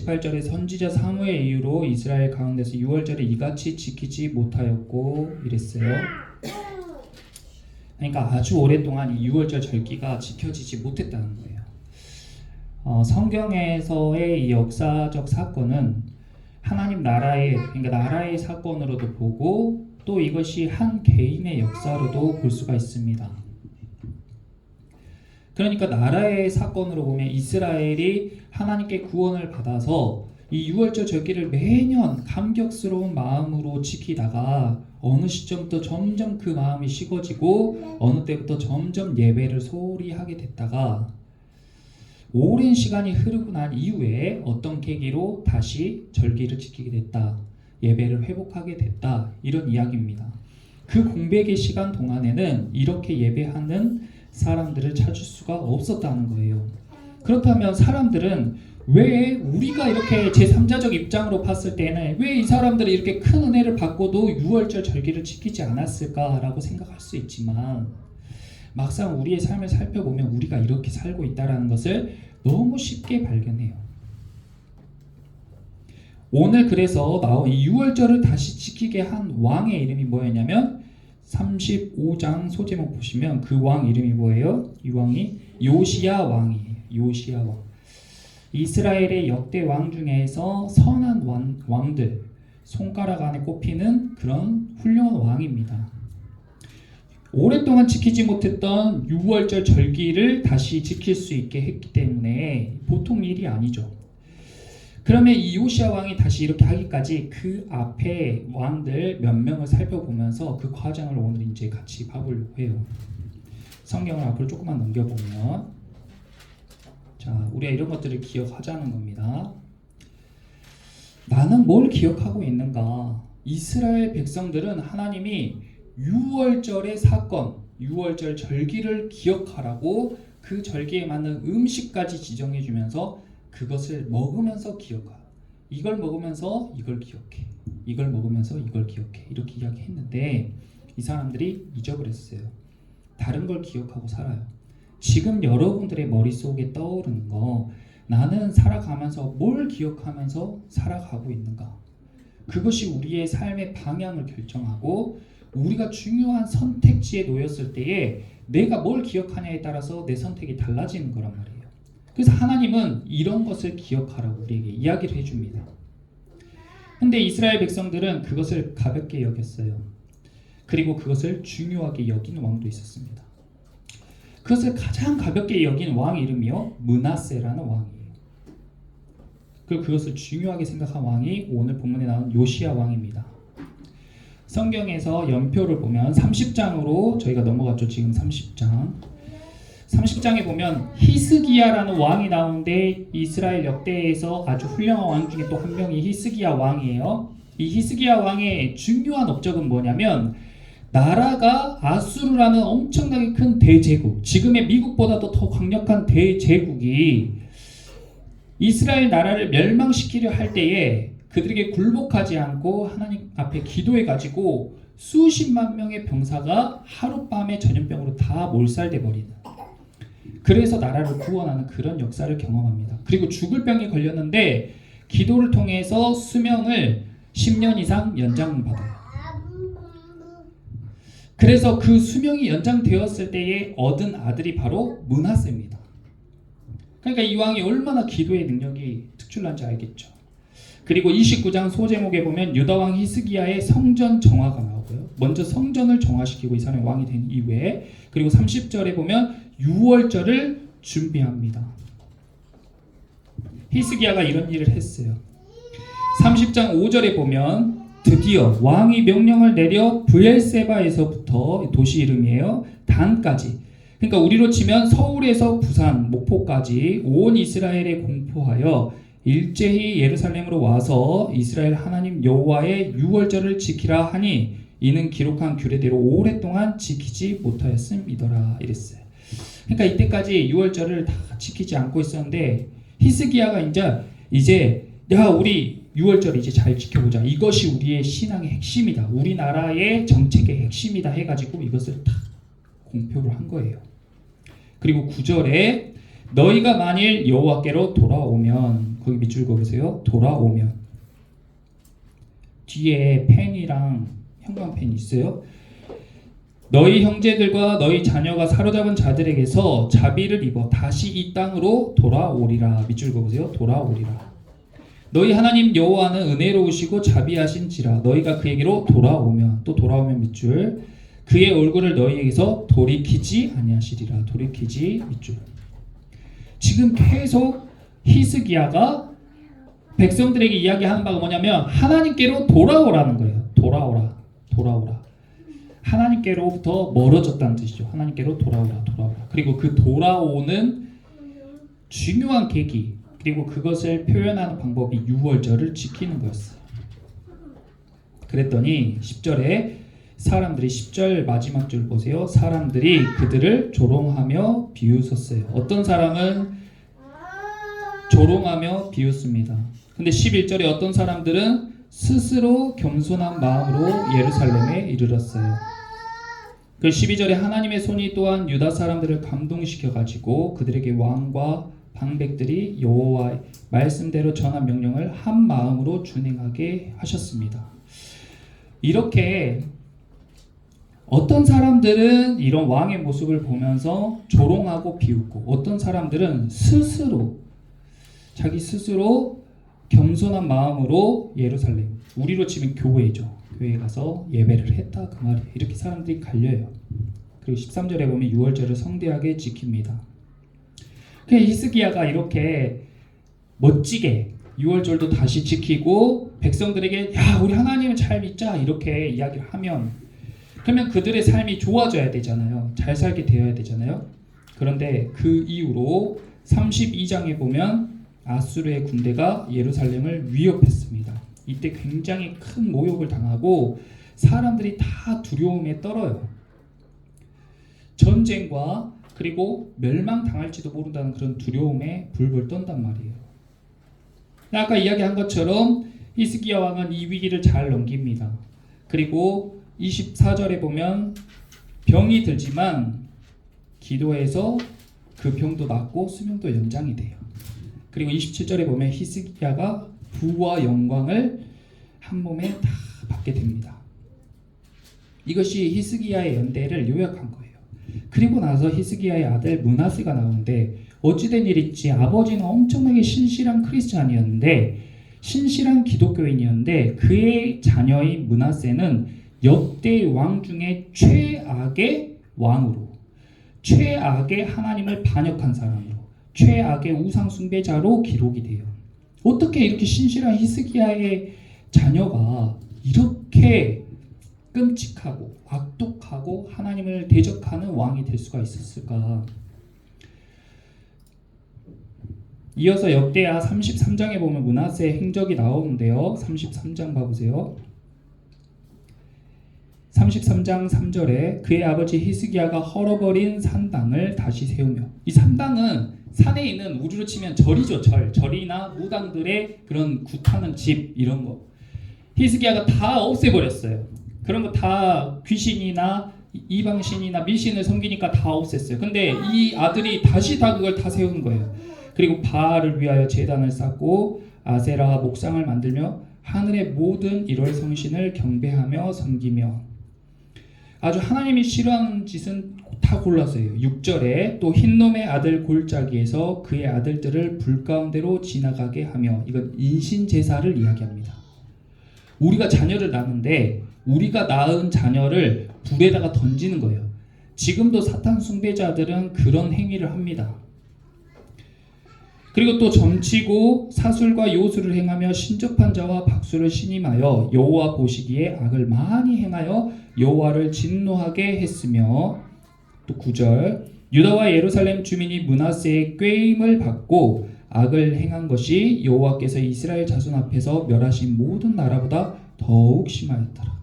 18절에 선지자 사무의 이유로 이스라엘 가운데서 유월절을 이같이 지키지 못하였고 이랬어요. 그러니까 아주 오랫동안 이 유월절 절기가 지켜지지 못했다는 거예요. 성경에서의 이 역사적 사건은 하나님 나라의, 그러니까 나라의 사건으로도 보고 또 이것이 한 개인의 역사로도 볼 수가 있습니다. 그러니까 나라의 사건으로 보면 이스라엘이 하나님께 구원을 받아서 이 유월절 절기를 매년 감격스러운 마음으로 지키다가 어느 시점부터 점점 그 마음이 식어지고 어느 때부터 점점 예배를 소홀히 하게 됐다가 오랜 시간이 흐르고 난 이후에 어떤 계기로 다시 절기를 지키게 됐다, 예배를 회복하게 됐다, 이런 이야기입니다. 그 공백의 시간 동안에는 이렇게 예배하는 사람들을 찾을 수가 없었다는 거예요. 그렇다면 사람들은 왜 우리가 이렇게 제3자적 입장으로 봤을 때는 왜 이 사람들이 이렇게 큰 은혜를 받고도 유월절 절기를 지키지 않았을까라고 생각할 수 있지만 막상 우리의 삶을 살펴보면 우리가 이렇게 살고 있다는 것을 너무 쉽게 발견해요. 오늘 그래서 이 유월절을 다시 지키게 한 왕의 이름이 뭐였냐면 35장 소제목 보시면 그 왕 이름이 뭐예요? 이 왕이 요시야 왕이에요. 요시야 왕. 이스라엘의 역대 왕 중에서 선한 왕들, 손가락 안에 꼽히는 그런 훌륭한 왕입니다. 오랫동안 지키지 못했던 유월절 절기를 다시 지킬 수 있게 했기 때문에 보통 일이 아니죠. 그러면 이 요시야 왕이 다시 이렇게 하기까지 그 앞에 왕들 몇 명을 살펴보면서 그 과정을 오늘 이제 같이 봐보려고 해요. 성경을 앞으로 조금만 넘겨보면, 자, 우리가 이런 것들을 기억하자는 겁니다. 나는 뭘 기억하고 있는가? 이스라엘 백성들은 하나님이 유월절의 사건, 유월절 절기를 기억하라고 그 절기에 맞는 음식까지 지정해 주면서 그것을 먹으면서 기억하. 이걸 먹으면서 이걸 기억해. 이걸 먹으면서 이걸 기억해. 이렇게 이야기했는데 이 사람들이 잊어버렸어요. 다른 걸 기억하고 살아요. 지금 여러분들의 머릿속에 떠오르는 거, 나는 살아가면서 뭘 기억하면서 살아가고 있는가? 그것이 우리의 삶의 방향을 결정하고 우리가 중요한 선택지에 놓였을 때에 내가 뭘 기억하냐에 따라서 내 선택이 달라지는 거란 말이에요. 그래서 하나님은 이런 것을 기억하라고 우리에게 이야기를 해줍니다. 근데 이스라엘 백성들은 그것을 가볍게 여겼어요. 그리고 그것을 중요하게 여긴 왕도 있었습니다. 그것을 가장 가볍게 여긴 왕 이름이요, 므낫세라는 왕이에요. 그리고 그것을 중요하게 생각한 왕이 오늘 본문에 나온 요시야 왕입니다. 성경에서 연표를 보면 30장으로 저희가 넘어갔죠. 지금 30장에 보면 히스기야라는 왕이 나오는데 이스라엘 역대에서 아주 훌륭한 왕 중에 또 한 명이 히스기야 왕이에요. 이 히스기야 왕의 중요한 업적은 뭐냐면 나라가 아수르라는 엄청나게 큰 대제국, 지금의 미국보다도 더 강력한 대제국이 이스라엘 나라를 멸망시키려 할 때에 그들에게 굴복하지 않고 하나님 앞에 기도해가지고 수십만 명의 병사가 하룻밤에 전염병으로 다 몰살돼 버리는, 그래서 나라를 구원하는 그런 역사를 경험합니다. 그리고 죽을 병이 걸렸는데 기도를 통해서 수명을 10년 이상 연장받아요. 그래서 그 수명이 연장되었을 때에 얻은 아들이 바로 므낫세입니다. 그러니까 이 왕이 얼마나 기도의 능력이 특출난지 알겠죠. 그리고 29장 소제목에 보면 유다 왕 히스기야의 성전 정화가 나오고요. 먼저 성전을 정화시키고 이 사람이 왕이 된 이후에, 그리고 30절에 보면 유월절을 준비합니다. 히스기야가 이런 일을 했어요. 30장 5절에 보면 드디어 왕이 명령을 내려 브엘세바에서부터 도시 이름이에요, 단까지, 그러니까 우리로 치면 서울에서 부산, 목포까지 온 이스라엘에 공포하여 일제히 예루살렘으로 와서 이스라엘 하나님 여호와의 유월절을 지키라 하니 이는 기록한 규례대로 오랫동안 지키지 못하였음이더라, 이랬어요. 그러니까 이때까지 유월절을 다 지키지 않고 있었는데 히스기야가 이제 야, 우리 유월절 이제 잘 지켜보자. 이것이 우리의 신앙의 핵심이다. 우리나라의 정책의 핵심이다 해가지고 이것을 다 공표를 한 거예요. 그리고 9절에 너희가 만일 여호와께로 돌아오면, 거기 밑줄 그어보세요. 돌아오면. 뒤에 펜이랑 형광펜이 있어요. 너희 형제들과 너희 자녀가 사로잡은 자들에게서 자비를 입어 다시 이 땅으로 돌아오리라. 밑줄 그어보세요. 돌아오리라. 너희 하나님 여호와는 은혜로우시고 자비하신지라 너희가 그에게로 돌아오면, 또 돌아오면 밑줄, 그의 얼굴을 너희에게서 돌이키지 아니하시리라. 돌이키지 밑줄. 지금 계속 히스기야가 백성들에게 이야기하는 바가 뭐냐면 하나님께로 돌아오라는 거예요. 돌아오라. 하나님께로부터 멀어졌다는 뜻이죠. 하나님께로 돌아오라. 그리고 그 돌아오는 중요한 계기, 그리고 그것을 표현하는 방법이 유월절을 지키는 거였어요. 그랬더니 10절에 사람들이, 10절 마지막 줄 보세요. 사람들이 그들을 조롱하며 비웃었어요. 어떤 사람은 조롱하며 비웃습니다. 근데 11절에 어떤 사람들은 스스로 겸손한 마음으로 예루살렘에 이르렀어요. 그 12절에 하나님의 손이 또한 유다 사람들을 감동시켜 가지고 그들에게 왕과 방백들이 여호와의 말씀대로 전한 명령을 한 마음으로 준행하게 하셨습니다. 이렇게 어떤 사람들은 이런 왕의 모습을 보면서 조롱하고 비웃고, 어떤 사람들은 자기 스스로 겸손한 마음으로 예루살렘, 우리로 치면 교회죠. 교회에 가서 예배를 했다 그 말이에요. 이렇게 사람들이 갈려요. 그리고 13절에 보면 유월절을 성대하게 지킵니다. 히스기야가 이렇게 멋지게 유월절도 다시 지키고 백성들에게 야 우리 하나님을 잘 믿자 이렇게 이야기를 하면, 그러면 그들의 삶이 좋아져야 되잖아요. 잘 살게 되어야 되잖아요. 그런데 그 이후로 32장에 보면 아수르의 군대가 예루살렘을 위협했습니다. 이때 굉장히 큰 모욕을 당하고 사람들이 다 두려움에 떨어요. 전쟁과 그리고 멸망당할지도 모른다는 그런 두려움에 불불 떤단 말이에요. 아까 이야기한 것처럼 히스기야 왕은 이 위기를 잘 넘깁니다. 그리고 24절에 보면 병이 들지만 기도해서 그 병도 낫고 수명도 연장이 돼요. 그리고 27절에 보면 히스기야가 부와 영광을 한 몸에 다 받게 됩니다. 이것이 히스기야의 연대를 요약한 거예요. 그리고 나서 히스기야의 아들 므낫세가 나오는데, 어찌된 일인지 아버지는 엄청나게 신실한 크리스찬이었는데, 신실한 기독교인이었는데, 그의 자녀인 므낫세는 역대 왕 중에 최악의 왕으로, 최악의 하나님을 반역한 사람으로, 최악의 우상 숭배자로 기록이 돼요. 어떻게 이렇게 신실한 히스기야의 자녀가 이렇게 끔찍하고 악독하고 하나님을 대적하는 왕이 될 수가 있었을까? 이어서 역대하 33장에 보면 므낫세의 행적이 나오는데요. 33장 봐보세요. 33장 3절에 그의 아버지 히스기야가 헐어버린 산당을 다시 세우며, 이 산당은 산에 있는 우리로 치면 절이죠. 절이나 무당들의 그런 굿하는 집 이런 거 히스기야가 다 없애버렸어요. 그런 거 다 귀신이나 이방신이나 밀신을 섬기니까 다 없앴어요. 근데 이 아들이 다시 다 그걸 다 세운 거예요. 그리고 바알을 위하여 제단을 쌓고 아세라 목상을 만들며 하늘의 모든 일월 성신을 경배하며 섬기며, 아주 하나님이 싫어하는 짓은 다 골라서 해요. 6절에 또 흰놈의 아들 골짜기에서 그의 아들들을 불 가운데로 지나가게 하며, 이건 인신제사를 이야기합니다. 우리가 자녀를 낳는데 우리가 낳은 자녀를 불에다가 던지는 거예요. 지금도 사탄 숭배자들은 그런 행위를 합니다. 그리고 또 점치고 사술과 요술을 행하며 신접한 자와 박수를 신임하여 여호와 보시기에 악을 많이 행하여 여호와를 진노하게 했으며, 또 9절 유다와 예루살렘 주민이 므낫세의 꾀임을 받고 악을 행한 것이 여호와께서 이스라엘 자손 앞에서 멸하신 모든 나라보다 더욱 심하였더라.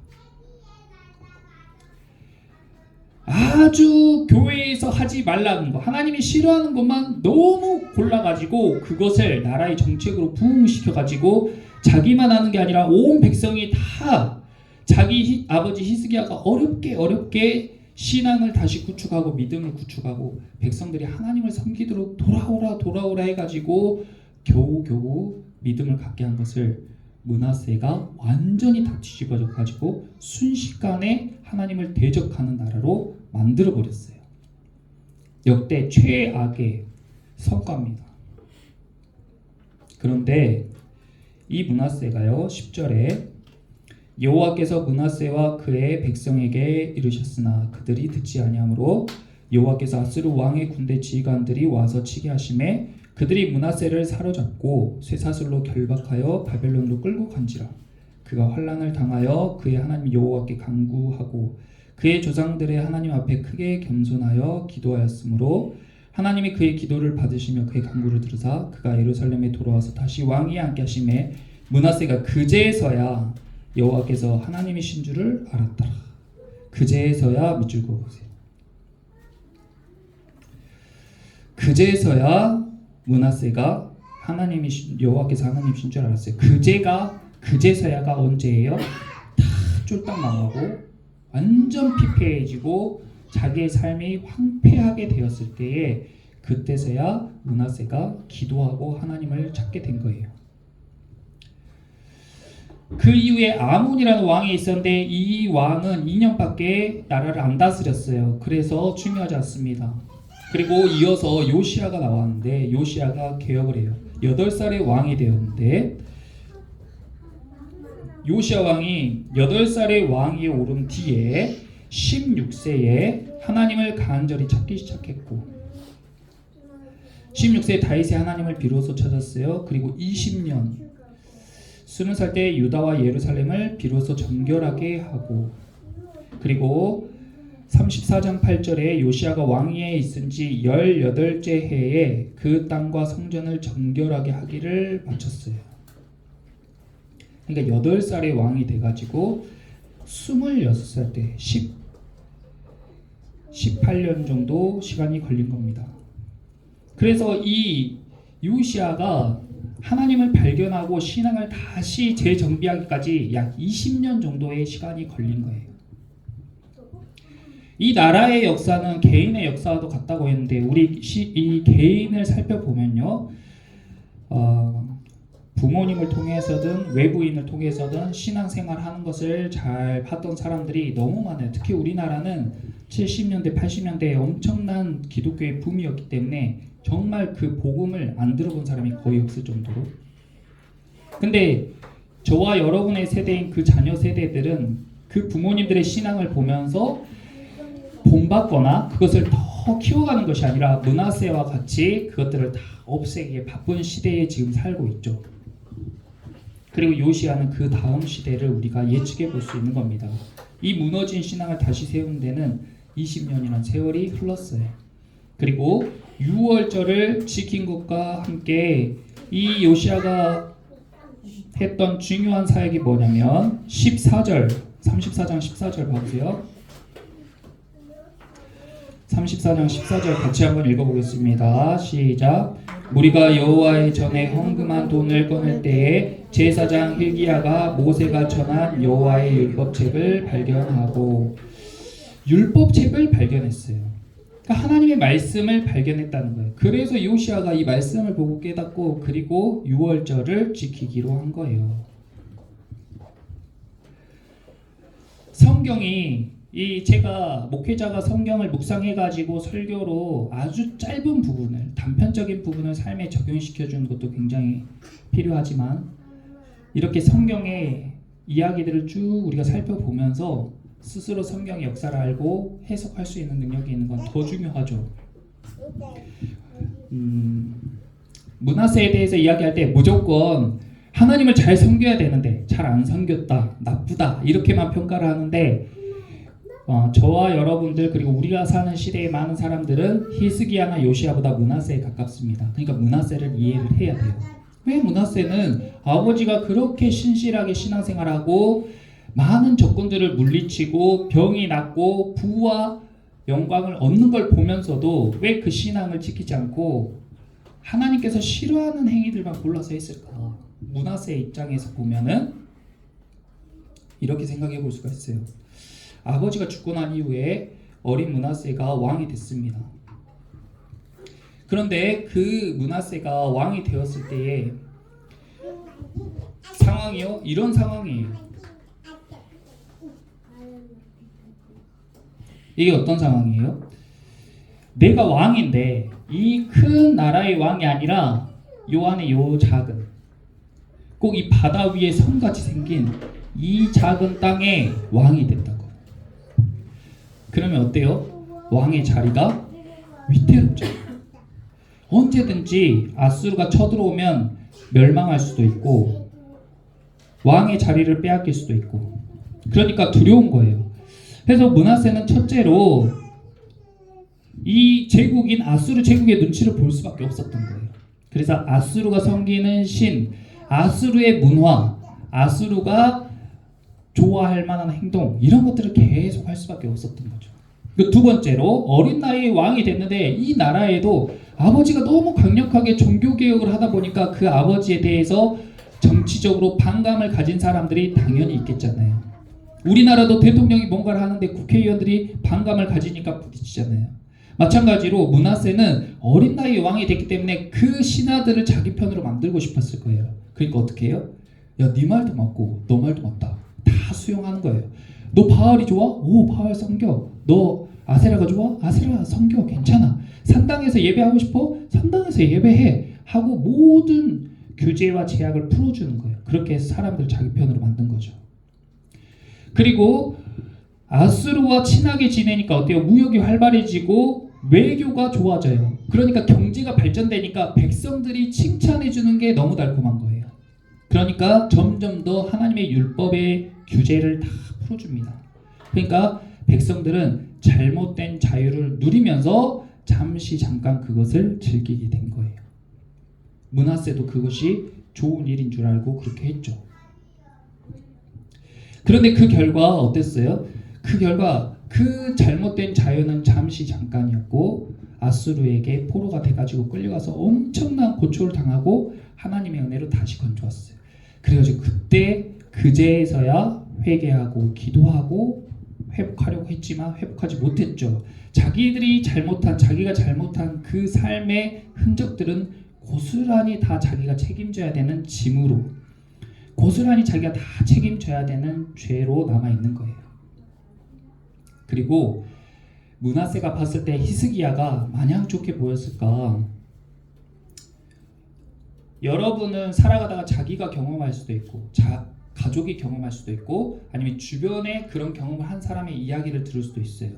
아주 교회에서 하지 말라는 거, 하나님이 싫어하는 것만 너무 골라가지고 그것을 나라의 정책으로 부흥시켜가지고 자기만 하는 게 아니라 온 백성이 다 자기 아버지 히스기야가 어렵게 신앙을 다시 구축하고 믿음을 구축하고 백성들이 하나님을 섬기도록 돌아오라 해가지고 겨우겨우 믿음을 갖게 한 것을 므낫세가 완전히 다 뒤집어져 가지고 순식간에 하나님을 대적하는 나라로 만들어 버렸어요. 역대 최악의 성과입니다. 그런데 이 므낫세가요 10절에 여호와께서 므낫세와 그의 백성에게 이르셨으나 그들이 듣지 아니하므로 여호와께서 아스르 왕의 군대 지휘관들이 와서 치게 하심에 그들이 므낫세를 사로잡고 쇠사슬로 결박하여 바벨론으로 끌고 간지라. 그가 환난을 당하여 그의 하나님 여호와께 간구하고 그의 조상들의 하나님 앞에 크게 겸손하여 기도하였으므로 하나님이 그의 기도를 받으시며 그의 간구를 들으사 그가 예루살렘에 돌아와서 다시 왕위에 앉게 하심에 므낫세가 그제서야 여호와께서 하나님이신 줄을 알았더라. 그제서야 밑줄 그어보세요. 그제서야 므낫세가 여호와께서 하나님이신 줄 알았어요. 그제서야가 언제예요? 다 쫄딱 망하고 완전 피폐해지고 자기의 삶이 황폐하게 되었을 때에 그때서야 므낫세가 기도하고 하나님을 찾게 된 거예요. 그 이후에 아몬이라는 왕이 있었는데 이 왕은 2년밖에 나라를 안 다스렸어요. 그래서 중요하지 않습니다. 그리고 이어서 요시야가 나왔는데 요시야가 개혁을 해요. 8살의 왕이 되었는데 요시야 왕이 8살의 왕위에 오른 뒤에 16세에 하나님을 간절히 찾기 시작했고 16세에 다윗이 하나님을 비로소 찾았어요. 그리고 20년 20살 때 유다와 예루살렘을 비로소 정결하게 하고 그리고 34장 8절에 요시야가 왕위에 있은 지 18째 해에 그 땅과 성전을 정결하게 하기를 마쳤어요. 그러니까 8살의 왕이 돼가지고 26살 때 18년 정도 시간이 걸린 겁니다. 그래서 이 요시야가 하나님을 발견하고 신앙을 다시 재정비하기까지 약 20년 정도의 시간이 걸린 거예요. 이 나라의 역사는 개인의 역사와도 같다고 했는데 우리 이 개인을 살펴보면요, 부모님을 통해서든 외부인을 통해서든 신앙생활하는 것을 잘 봤던 사람들이 너무 많아요. 특히 우리나라는 70년대, 80년대에 엄청난 기독교의 붐이었기 때문에 정말 그 복음을 안 들어본 사람이 거의 없을 정도로. 근데 저와 여러분의 세대인 그 자녀 세대들은 그 부모님들의 신앙을 보면서 본받거나 그것을 더 키워가는 것이 아니라 므낫세와 같이 그것들을 다 없애기에 바쁜 시대에 지금 살고 있죠. 그리고 요시야는 그 다음 시대를 우리가 예측해 볼 수 있는 겁니다. 이 무너진 신앙을 다시 세우는 데는 20년이라는 세월이 흘렀어요. 그리고 6월절을 지킨 것과 함께 이 요시야가 했던 중요한 사역이 뭐냐면 14절, 34장 14절 봐보세요. 34장 14절 같이 한번 읽어보겠습니다. 시작. 우리가 여호와의 전에 헌금한 돈을 꺼낼 때에 제사장 hil기야가 모세가 전한 여호와의 율법책을 발견하고 율법책을 발견했어요. 그러니까 하나님의 말씀을 발견했다는 거예요. 그래서 요시야가 이 말씀을 보고 깨닫고 그리고 6월절을 지키기로 한 거예요. 성경이 제가 목회자가 성경을 묵상해가지고 설교로 아주 짧은 부분을 단편적인 부분을 삶에 적용시켜주는 것도 굉장히 필요하지만 이렇게 성경의 이야기들을 쭉 우리가 살펴보면서 스스로 성경의 역사를 알고 해석할 수 있는 능력이 있는 건 더 중요하죠. 므낫세에 대해서 이야기할 때 무조건 하나님을 잘 섬겨야 되는데 잘 안 섬겼다, 나쁘다 이렇게만 평가를 하는데 저와 여러분들 그리고 우리가 사는 시대의 많은 사람들은 히스기야나 요시야보다 므낫세에 가깝습니다. 그러니까 므낫세를 이해를 해야 돼요. 왜 므낫세는 아버지가 그렇게 신실하게 신앙생활하고 많은 적군들을 물리치고 병이 낫고 부와 영광을 얻는 걸 보면서도 왜 그 신앙을 지키지 않고 하나님께서 싫어하는 행위들만 골라서 했을까? 므낫세 입장에서 보면은 이렇게 생각해 볼 수가 있어요. 아버지가 죽고 난 이후에 어린 므낫세가 왕이 됐습니다. 그런데 그 므낫세가 왕이 되었을 때의 상황이요, 이런 상황이에요. 이게 어떤 상황이에요? 내가 왕인데 이 큰 나라의 왕이 아니라 요 안에 요 작은, 꼭 이 바다 위에 섬같이 생긴 이 작은 땅에 왕이 됐다고. 그러면 어때요? 왕의 자리가 위태롭죠. 언제든지 아수르가 쳐들어오면 멸망할 수도 있고 왕의 자리를 빼앗길 수도 있고, 그러니까 두려운 거예요. 그래서 므낫세는 첫째로 이 제국인 아수르 제국의 눈치를 볼 수밖에 없었던 거예요. 그래서 아수르가 섬기는 신, 아수르의 문화, 아수르가 좋아할 만한 행동, 이런 것들을 계속 할 수밖에 없었던 거죠. 두 번째로 어린 나이에 왕이 됐는데 이 나라에도 아버지가 너무 강력하게 종교개혁을 하다 보니까 그 아버지에 대해서 정치적으로 반감을 가진 사람들이 당연히 있겠잖아요. 우리나라도 대통령이 뭔가를 하는데 국회의원들이 반감을 가지니까 부딪히잖아요. 마찬가지로 므낫세는 어린 나이에 왕이 됐기 때문에 그 신하들을 자기 편으로 만들고 싶었을 거예요. 그러니까 어떻게 해요? 야, 네 말도 맞고 너 말도 맞다. 다 수용하는 거예요. 너 바알이 좋아? 오, 바알 섬겨. 너 아세라가 좋아? 아세라 섬겨. 괜찮아. 산당에서 예배하고 싶어? 산당에서 예배해. 하고 모든 규제와 제약을 풀어주는 거예요. 그렇게 해서 사람들 자기 편으로 만든 거죠. 그리고 아수르와 친하게 지내니까 어때요? 무역이 활발해지고 외교가 좋아져요. 그러니까 경제가 발전되니까 백성들이 칭찬해주는 게 너무 달콤한 거예요. 그러니까 점점 더 하나님의 율법의 규제를 다 풀어줍니다. 그러니까 백성들은 잘못된 자유를 누리면서 잠깐 그것을 즐기게 된 거예요. 므낫세도 그것이 좋은 일인 줄 알고 그렇게 했죠. 그런데 그 결과 어땠어요? 그 결과 그 잘못된 자유는 잠깐이었고 아수르에게 포로가 돼가지고 끌려가서 엄청난 고초를 당하고 하나님의 은혜로 다시 건져왔어요. 그래가지고 그때 그제서야 회개하고 기도하고 회복하려고 했지만 회복하지 못했죠. 자기가 잘못한 그 삶의 흔적들은 고스란히 다 자기가 책임져야 되는 짐으로, 고스란히 자기가 다 책임져야 되는 죄로 남아있는 거예요. 그리고 므낫세가 봤을 때 히스기야가 마냥 좋게 보였을까? 여러분은 살아가다가 자기가 경험할 수도 있고 가족이 경험할 수도 있고 아니면 주변에 그런 경험을 한 사람의 이야기를 들을 수도 있어요.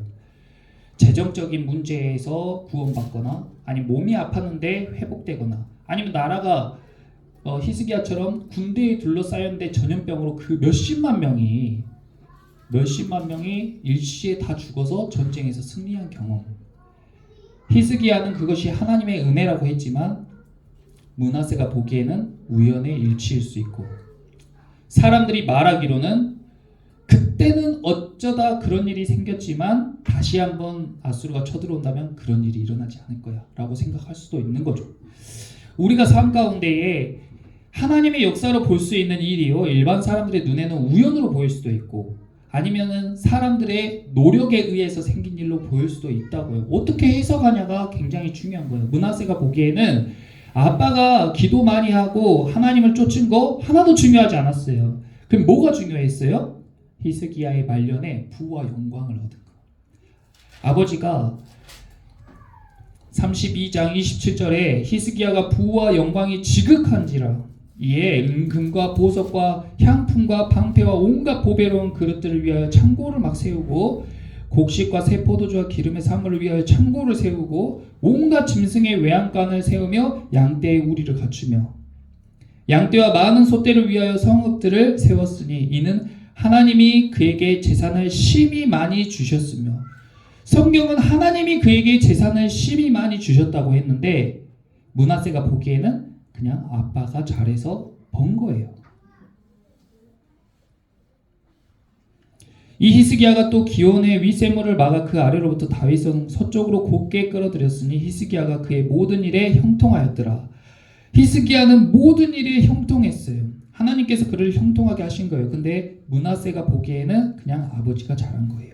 재정적인 문제에서 구원받거나 아니면 몸이 아팠는데 회복되거나 아니면 나라가 히스기야처럼 군대에 둘러싸였는데 전염병으로 그 몇십만 명이 일시에 다 죽어서 전쟁에서 승리한 경험. 히스기야는 그것이 하나님의 은혜라고 했지만 므낫세가 보기에는 우연의 일치일 수 있고, 사람들이 말하기로는 그때는 어쩌다 그런 일이 생겼지만 다시 한번 아수르가 쳐들어온다면 그런 일이 일어나지 않을 거야 라고 생각할 수도 있는 거죠. 우리가 삶 가운데에 하나님의 역사로 볼 수 있는 일이요, 일반 사람들의 눈에는 우연으로 보일 수도 있고 아니면은 사람들의 노력에 의해서 생긴 일로 보일 수도 있다고요. 어떻게 해석하냐가 굉장히 중요한 거예요. 므낫세가 보기에는 아빠가 기도 많이 하고 하나님을 쫓은 거 하나도 중요하지 않았어요. 그럼 뭐가 중요했어요? 히스기야의 말년에 부와 영광을 얻은 거. 아버지가 32장 27절에 히스기야가 부와 영광이 지극한지라 이에 은금과 보석과 향품과 방패와 온갖 보배로운 그릇들을 위하여 창고를 막 세우고 곡식과 새 포도주와 기름의 사물을 위하여 창고를 세우고 온갖 짐승의 외양간을 세우며 양떼의 우리를 갖추며 양떼와 많은 소떼를 위하여 성읍들을 세웠으니 이는 하나님이 그에게 재산을 심히 많이 주셨으며, 성경은 하나님이 그에게 재산을 심히 많이 주셨다고 했는데 므낫세가 보기에는 그냥 아빠가 잘해서 번 거예요. 이 히스기야가 또 기온의 윗샘물을 막아 그 아래로부터 다윗성 서쪽으로 곧게 끌어들였으니 히스기야가 그의 모든 일에 형통하였더라. 히스기야는 모든 일에 형통했어요. 하나님께서 그를 형통하게 하신 거예요. 근데 므낫세가 보기에는 그냥 아버지가 잘한 거예요.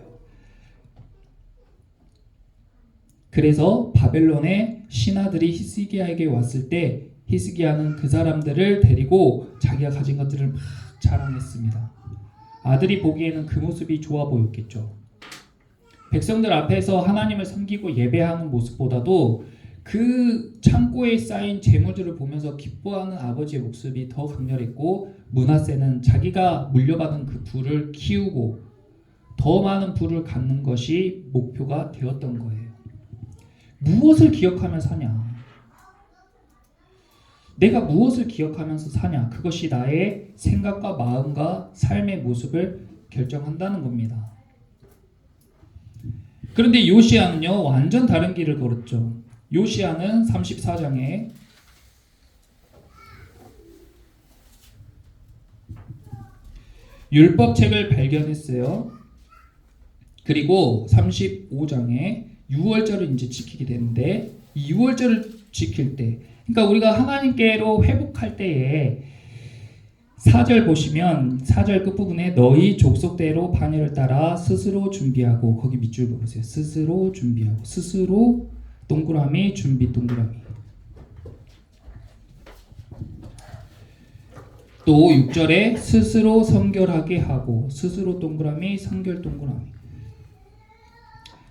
그래서 바벨론의 신하들이 히스기야에게 왔을 때 히스기야는 그 사람들을 데리고 자기가 가진 것들을 막 자랑했습니다. 아들이 보기에는 그 모습이 좋아 보였겠죠. 백성들 앞에서 하나님을 섬기고 예배하는 모습보다도 그 창고에 쌓인 재물들을 보면서 기뻐하는 아버지의 모습이 더 강렬했고, 므낫세는 자기가 물려받은 그 부를 키우고 더 많은 부를 갖는 것이 목표가 되었던 거예요. 무엇을 기억하며 사냐? 내가 무엇을 기억하면서 사냐? 그것이 나의 생각과 마음과 삶의 모습을 결정한다는 겁니다. 그런데 요시야는요, 완전 다른 길을 걸었죠. 요시야는 34장에 율법책을 발견했어요. 그리고 35장에 유월절을 이제 지키게 되는데, 이 유월절을 지킬 때, 그러니까 우리가 하나님께로 회복할 때에 4절 보시면 4절 끝부분에 너희 족속대로 반열을 따라 스스로 준비하고, 거기 밑줄 보세요. 스스로 준비하고, 스스로 동그라미 준비 동그라미. 또 6절에 스스로 성결하게 하고, 스스로 동그라미 성결 동그라미.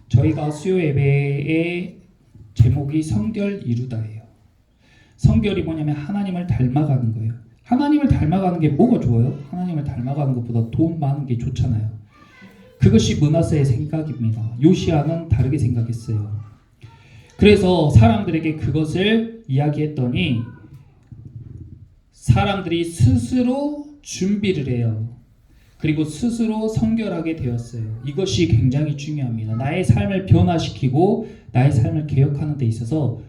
저희가 수요 예배의 제목이 성결 이루다예요. 성결이 뭐냐면 하나님을 닮아가는 거예요. 하나님을 닮아가는 게 뭐가 좋아요? 하나님을 닮아가는 것보다 돈 많은 게 좋잖아요. 그것이 므낫세의 생각입니다. 요시야는 다르게 생각했어요. 그래서 사람들에게 그것을 이야기했더니 사람들이 스스로 준비를 해요. 그리고 스스로 성결하게 되었어요. 이것이 굉장히 중요합니다. 나의 삶을 변화시키고 나의 삶을 개혁하는 데 있어서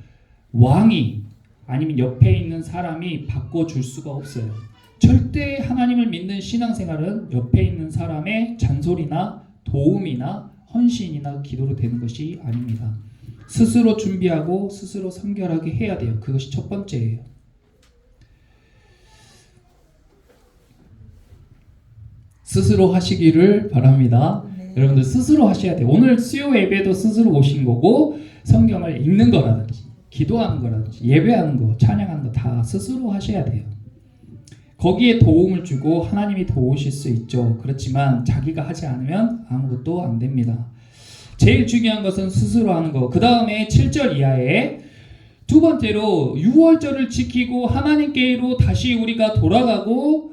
왕이 아니면 옆에 있는 사람이 바꿔줄 수가 없어요. 절대 하나님을 믿는 신앙생활은 옆에 있는 사람의 잔소리나 도움이나 헌신이나 기도로 되는 것이 아닙니다. 스스로 준비하고 스스로 성결하게 해야 돼요. 그것이 첫 번째예요. 스스로 하시기를 바랍니다. 네. 여러분들 스스로 하셔야 돼요. 오늘 수요 예배도 스스로 오신 거고, 성경을 읽는 거라든지 기도하는 거라든지 예배하는 거, 찬양하는 거 다 스스로 하셔야 돼요. 거기에 도움을 주고 하나님이 도우실 수 있죠. 그렇지만 자기가 하지 않으면 아무것도 안 됩니다. 제일 중요한 것은 스스로 하는 거. 그 다음에 7절 이하에 두 번째로 유월절을 지키고 하나님께로 다시 우리가 돌아가고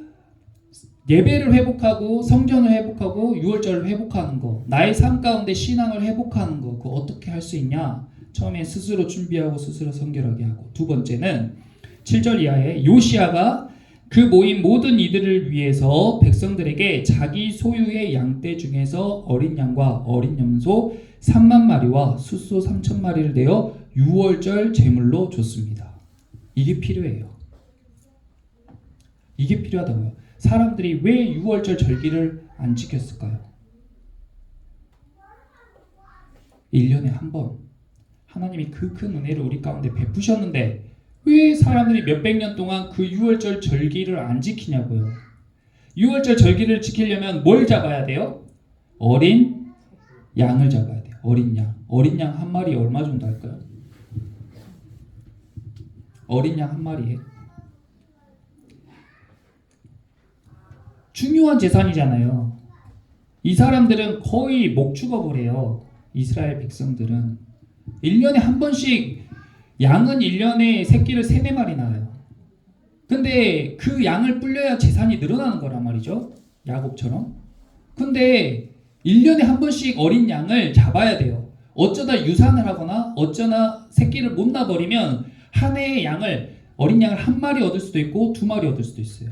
예배를 회복하고 성전을 회복하고 유월절을 회복하는 거, 나의 삶 가운데 신앙을 회복하는 거, 그거 어떻게 할 수 있냐? 처음에 스스로 준비하고 스스로 성결하게 하고, 두 번째는 7절 이하에 요시야가 그 모인 모든 이들을 위해서 백성들에게 자기 소유의 양떼 중에서 어린 양과 어린 염소 3만 마리와 숫소 3천 마리를 내어 유월절 제물로 줬습니다. 이게 필요해요. 이게 필요하다고요. 사람들이 왜 유월절 절기를 안 지켰을까요? 1년에 한 번 하나님이 그 큰 은혜를 우리 가운데 베푸셨는데 왜 사람들이 몇백 년 동안 그 유월절 절기를 안 지키냐고요. 유월절 절기를 지키려면 뭘 잡아야 돼요? 어린 양을 잡아야 돼요. 어린 양. 어린 양 한 마리에 얼마 정도 할까요? 어린 양 한 마리에 중요한 재산이잖아요. 이 사람들은 거의 목 죽어버려요. 이스라엘 백성들은 1년에 한 번씩, 양은 1년에 새끼를 3-4마리 낳아요. 근데 그 양을 불려야 재산이 늘어나는 거란 말이죠. 야곱처럼. 근데 1년에 한 번씩 어린 양을 잡아야 돼요. 어쩌다 유산을 하거나 어쩌나 새끼를 못 낳아버리면 한 해의 양을, 어린 양을 한 마리 얻을 수도 있고 2마리 얻을 수도 있어요.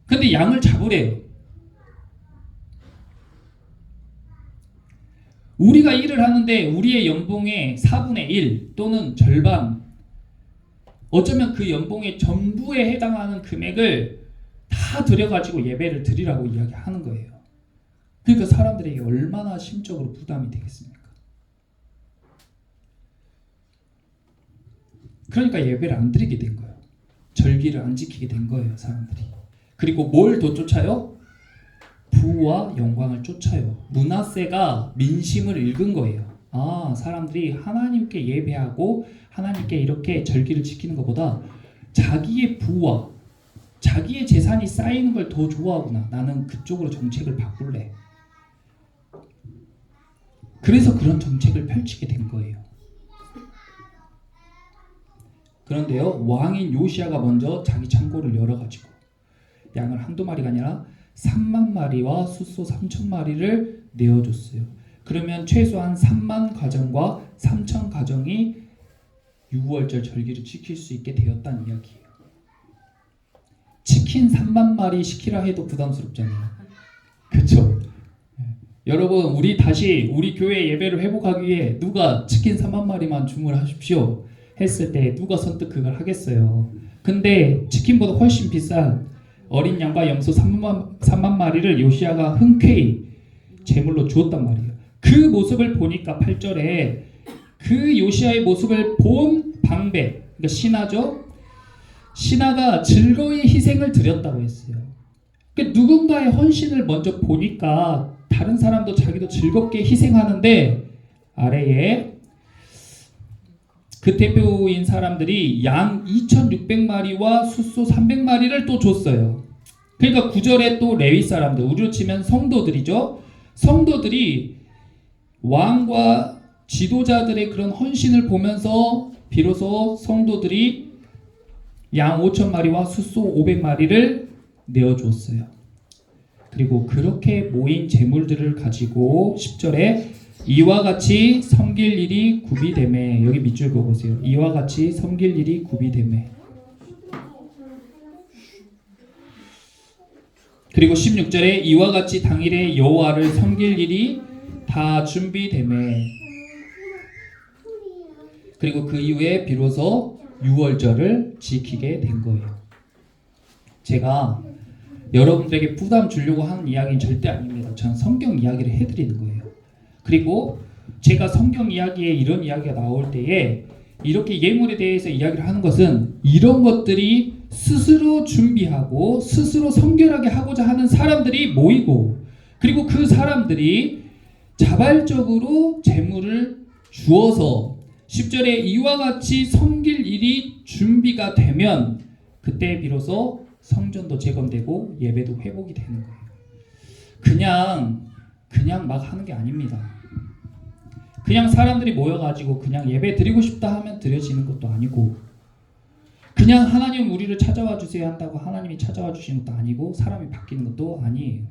근데 양을 잡으래요. 우리가 일을 하는데 우리의 연봉의 4분의 1 또는 절반, 어쩌면 그 연봉의 전부에 해당하는 금액을 다 들여가지고 예배를 드리라고 이야기하는 거예요. 그러니까 사람들에게 얼마나 심적으로 부담이 되겠습니까? 그러니까 예배를 안 드리게 된 거예요. 절기를 안 지키게 된 거예요, 사람들이. 그리고 뭘 더 쫓아요? 부와 영광을 쫓아요. 므낫세가 민심을 읽은 거예요. 사람들이 하나님께 예배하고 하나님께 이렇게 절기를 지키는 것보다 자기의 부와 자기의 재산이 쌓이는 걸 더 좋아하구나. 나는 그쪽으로 정책을 바꿀래. 그래서 그런 정책을 펼치게 된 거예요. 그런데요, 왕인 요시아가 먼저 자기 창고를 열어가지고 양을 한두 마리가 아니라 3만 마리와 숫소 3천 마리를 내어줬어요. 그러면 최소한 3만 가정과 3천 가정이 유월절 절기를 지킬 수 있게 되었다는 이야기예요. 치킨 3만 마리 시키라 해도 부담스럽잖아요. 그렇죠? 여러분, 우리 다시 우리 교회 예배를 회복하기 위해 누가 치킨 3만 마리만 주문하십시오 했을 때 누가 선뜻 그걸 하겠어요. 근데 치킨보다 훨씬 비싼 어린 양과 염소 3만 마리를 요시아가 흔쾌히 제물로 주었단 말이에요. 그 모습을 보니까 8절에 그 요시아의 모습을 본 방백, 그러니까 신하죠. 신하가 즐거이 희생을 드렸다고 했어요. 그러니까 누군가의 헌신을 먼저 보니까 다른 사람도 자기도 즐겁게 희생하는데 아래에 그 대표인 사람들이 양 2,600마리와 숫소 300마리를 또 줬어요. 그러니까 9절에 또 레위 사람들, 우리로 치면 성도들이죠. 성도들이 왕과 지도자들의 그런 헌신을 보면서 비로소 성도들이 양 5,000마리와 숫소 500마리를 내어주었어요. 그리고 그렇게 모인 재물들을 가지고 10절에 이와 같이 섬길 일이 구비되매, 여기 밑줄 그어보세요. 이와 같이 섬길 일이 구비되매. 그리고 16절에 이와 같이 당일에 여호와를 섬길 일이 다 준비되매. 그리고 그 이후에 비로소 유월절을 지키게 된 거예요. 제가 여러분들에게 부담 주려고 하는 이야기는 절대 아닙니다. 저는 성경 이야기를 해드리는 거예요. 그리고 제가 성경 이야기에 이런 이야기가 나올 때에 이렇게 예물에 대해서 이야기를 하는 것은 이런 것들이 스스로 준비하고 스스로 성결하게 하고자 하는 사람들이 모이고, 그리고 그 사람들이 자발적으로 재물을 주어서 10절에 이와 같이 섬길 일이 준비가 되면 그때 비로소 성전도 재건되고 예배도 회복이 되는 거예요. 그냥 막 하는 게 아닙니다. 그냥 사람들이 모여가지고 그냥 예배 드리고 싶다 하면 드려지는 것도 아니고, 그냥 하나님 우리를 찾아와 주세요 한다고 하나님이 찾아와 주시는 것도 아니고, 사람이 바뀌는 것도 아니에요.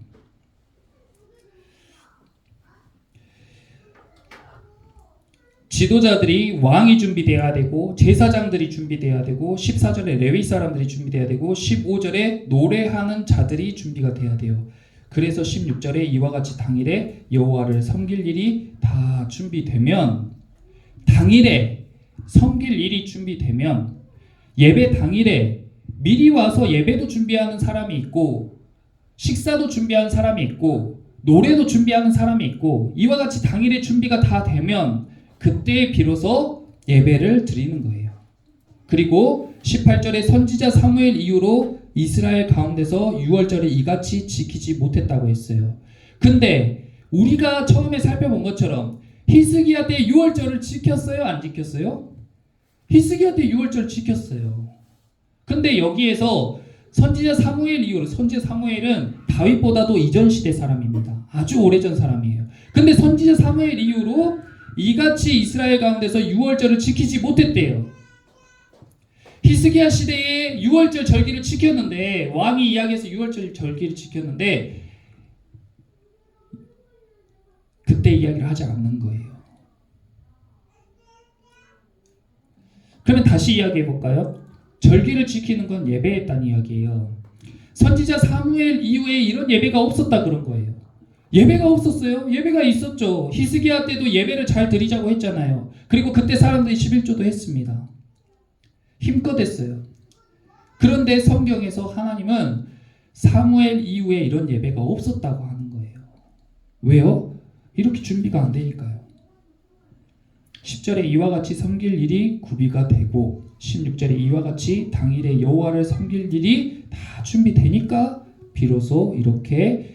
지도자들이 왕이 준비되어야 되고, 제사장들이 준비되어야 되고, 14절에 레위 사람들이 준비되어야 되고, 15절에 노래하는 자들이 준비가 돼야 돼요. 그래서 16절에 이와 같이 당일에 여호와를 섬길 일이 다 준비되면, 당일에 섬길 일이 준비되면 예배 당일에 미리 와서 예배도 준비하는 사람이 있고, 식사도 준비하는 사람이 있고, 노래도 준비하는 사람이 있고, 이와 같이 당일에 준비가 다 되면 그때 비로소 예배를 드리는 거예요. 그리고 18절에 선지자 사무엘 이후로 이스라엘 가운데서 유월절을 이같이 지키지 못했다고 했어요. 근데 우리가 처음에 살펴본 것처럼 히스기야 때 유월절을 지켰어요? 안 지켰어요? 히스기야 때 유월절을 지켰어요. 근데 여기에서 선지자 사무엘 이후로, 선지자 사무엘은 다윗보다도 이전 시대 사람입니다. 아주 오래전 사람이에요. 근데 선지자 사무엘 이후로 이같이 이스라엘 가운데서 유월절을 지키지 못했대요. 히스기야 시대에 유월절 절기를 지켰는데, 왕이 이야기해서 유월절 절기를 지켰는데 그때 이야기를 하지 않는 거예요. 그러면 다시 이야기해 볼까요? 절기를 지키는 건 예배했다는 이야기예요. 선지자 사무엘 이후에 이런 예배가 없었다 그런 거예요. 예배가 없었어요? 예배가 있었죠. 히스기야 때도 예배를 잘 드리자고 했잖아요. 그리고 그때 사람들이 11조도 했습니다. 힘껏 했어요. 그런데 성경에서 하나님은 사무엘 이후에 이런 예배가 없었다고 하는 거예요. 왜요? 이렇게 준비가 안 되니까요. 10절에 이와 같이 섬길 일이 구비가 되고, 16절에 이와 같이 당일에 여호와를 섬길 일이 다 준비되니까 비로소 이렇게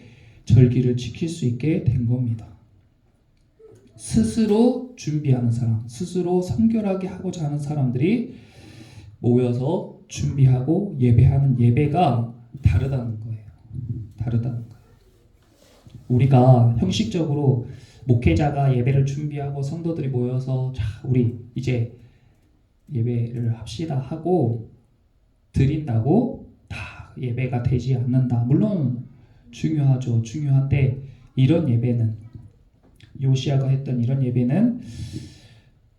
절기를 지킬 수 있게 된 겁니다. 스스로 준비하는 사람, 스스로 성결하게 하고자 하는 사람들이 모여서 준비하고 예배하는 예배가 다르다는 거예요. 다르다는 거예요. 우리가 형식적으로 목회자가 예배를 준비하고 성도들이 모여서 자, 우리 이제 예배를 합시다 하고 드린다고 다 예배가 되지 않는다. 물론 중요하죠. 중요한데 이런 예배는 요시야가 했던 이런 예배는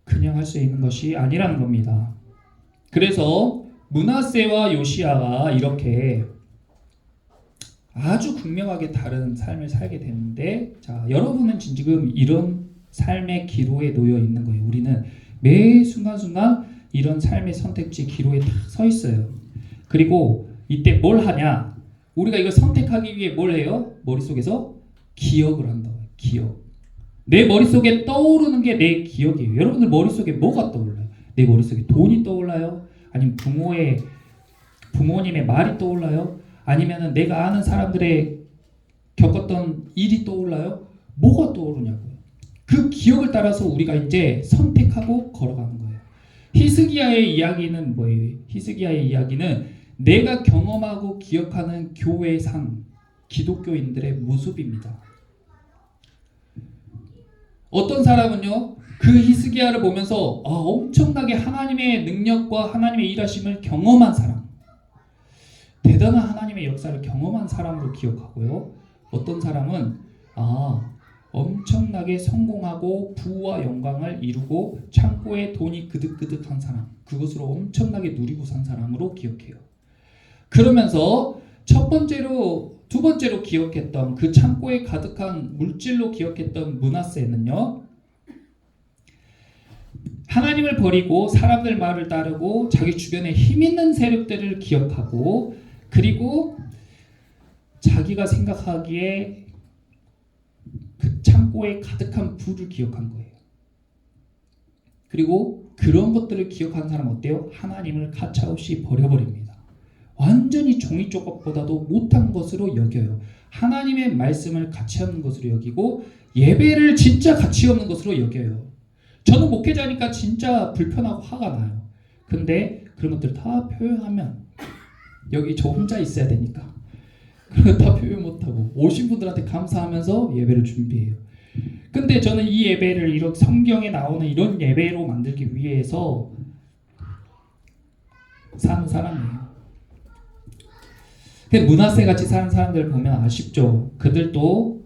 그냥 할 수 있는 것이 아니라는 겁니다. 그래서 므낫세와 요시야가 이렇게 아주 극명하게 다른 삶을 살게 되는데, 자, 여러분은 지금 이런 삶의 기로에 놓여 있는 거예요. 우리는 매 순간순간 이런 삶의 선택지 기로에 딱 서 있어요. 그리고 이때 뭘 하냐? 우리가 이걸 선택하기 위해 뭘 해요? 머릿속에서 기억을 한다고요. 기억. 내 머릿속에 떠오르는 게 내 기억이에요. 여러분들 머릿속에 뭐가 떠올라요? 내 머릿속에 돈이 떠올라요? 아니면 부모님의 말이 떠올라요? 아니면 내가 아는 사람들의 겪었던 일이 떠올라요? 뭐가 떠오르냐고요. 그 기억을 따라서 우리가 이제 선택하고 걸어가는 거예요. 히스기야의 이야기는 뭐예요? 히스기야의 이야기는 내가 경험하고 기억하는 교회상 기독교인들의 모습입니다. 어떤 사람은요, 그 히스기야를 보면서 엄청나게 하나님의 능력과 하나님의 일하심을 경험한 사람, 대단한 하나님의 역사를 경험한 사람으로 기억하고요. 어떤 사람은 엄청나게 성공하고 부와 영광을 이루고 창고에 돈이 그득그득한 사람, 그것으로 엄청나게 누리고 산 사람으로 기억해요. 그러면서 첫 번째로, 두 번째로 기억했던 그 창고에 가득한 물질로 기억했던 므낫세는요, 하나님을 버리고 사람들 말을 따르고 자기 주변에 힘 있는 세력들을 기억하고, 그리고 자기가 생각하기에 그 창고에 가득한 부를 기억한 거예요. 그리고 그런 것들을 기억한 사람은 어때요? 하나님을 가차없이 버려버립니다. 완전히 종이 조각보다도 못한 것으로 여겨요. 하나님의 말씀을 가치 없는 것으로 여기고 예배를 진짜 가치 없는 것으로 여겨요. 저는 목회자니까 진짜 불편하고 화가 나요. 근데 그런 것들 다 표현하면 여기 저 혼자 있어야 되니까 그런 거 다 표현 못하고 오신 분들한테 감사하면서 예배를 준비해요. 근데 저는 이 예배를 이렇게 성경에 나오는 이런 예배로 만들기 위해서 사는 사람이에요. 므낫세 같이 사는 사람들을 보면 아쉽죠. 그들도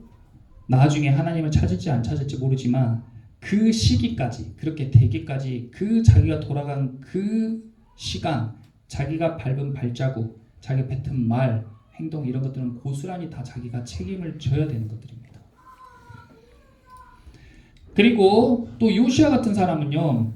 나중에 하나님을 찾을지 안 찾을지 모르지만 그 시기까지, 그렇게 되기까지, 그 자기가 돌아간 그 시간, 자기가 밟은 발자국, 자기가 뱉은 말, 행동, 이런 것들은 고스란히 다 자기가 책임을 져야 되는 것들입니다. 그리고 또 요시야 같은 사람은요,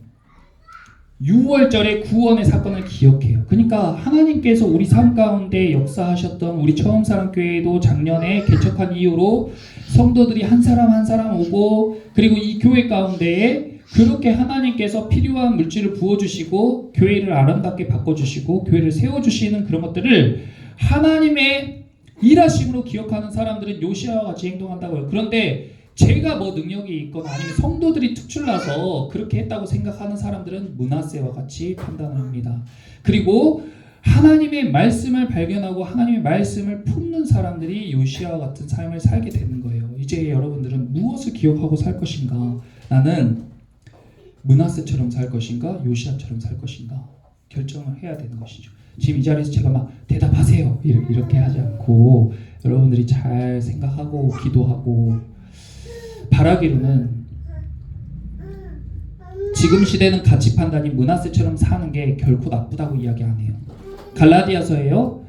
6월절의 구원의 사건을 기억해요. 그러니까 하나님께서 우리 삶 가운데 역사하셨던, 우리 처음사랑교회도 작년에 개척한 이후로 성도들이 한 사람 한 사람 오고, 그리고 이 교회 가운데에 그렇게 하나님께서 필요한 물질을 부어주시고 교회를 아름답게 바꿔주시고 교회를 세워주시는 그런 것들을 하나님의 일하심으로 기억하는 사람들은 요시야와 같이 행동한다고요. 그런데 제가 뭐 능력이 있거나 아니면 성도들이 특출나서 그렇게 했다고 생각하는 사람들은 므낫세와 같이 판단을 합니다. 그리고 하나님의 말씀을 발견하고 하나님의 말씀을 품는 사람들이 요시야와 같은 삶을 살게 되는 거예요. 이제 여러분들은 무엇을 기억하고 살 것인가? 나는 므낫세처럼 살 것인가? 요시야처럼 살 것인가? 결정을 해야 되는 것이죠. 지금 이 자리에서 제가 막 대답하세요 이렇게 하지 않고 여러분들이 잘 생각하고 기도하고 바라기로는 지금 시대는 가치 판단이 므낫세처럼 사는 게 결코 나쁘다고 이야기 안 해요. 갈라디아서에요,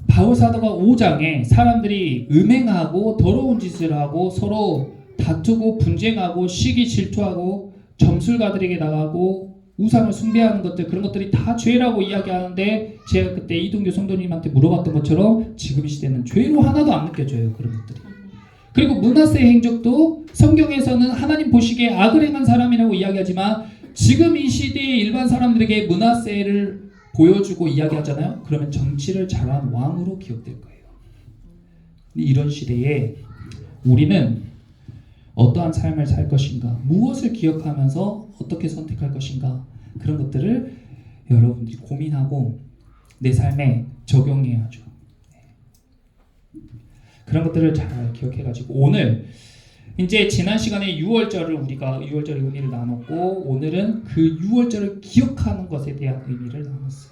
바울 사도가 5장에 사람들이 음행하고 더러운 짓을 하고 서로 다투고 분쟁하고 시기 질투하고 점술가들에게 나가고 우상을 숭배하는 것들, 그런 것들이 다 죄라고 이야기하는데, 제가 그때 이동규 성도님한테 물어봤던 것처럼 지금 시대는 죄로 하나도 안 느껴져요. 그런 것들이. 그리고 므낫세의 행적도 성경에서는 하나님 보시기에 악을 행한 사람이라고 이야기하지만 지금 이 시대의 일반 사람들에게 므낫세를 보여주고 이야기하잖아요. 그러면 정치를 잘한 왕으로 기억될 거예요. 이런 시대에 우리는 어떠한 삶을 살 것인가, 무엇을 기억하면서 어떻게 선택할 것인가, 그런 것들을 여러분들이 고민하고 내 삶에 적용해야죠. 그런 것들을 잘 기억해가지고 오늘 이제 지난 시간에 6월절을 우리가 6월절의 의미를 나눴고 오늘은 그 6월절을 기억하는 것에 대한 의미를 나눴어요.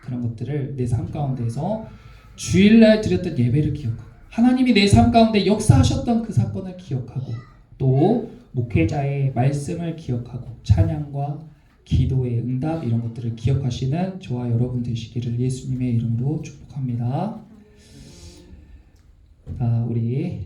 그런 것들을 내 삶 가운데서 주일날 드렸던 예배를 기억하고 하나님이 내 삶 가운데 역사하셨던 그 사건을 기억하고 또 목회자의 말씀을 기억하고 찬양과 기도의 응답 이런 것들을 기억하시는 저와 여러분 되시기를 예수님의 이름으로 축복합니다. 우리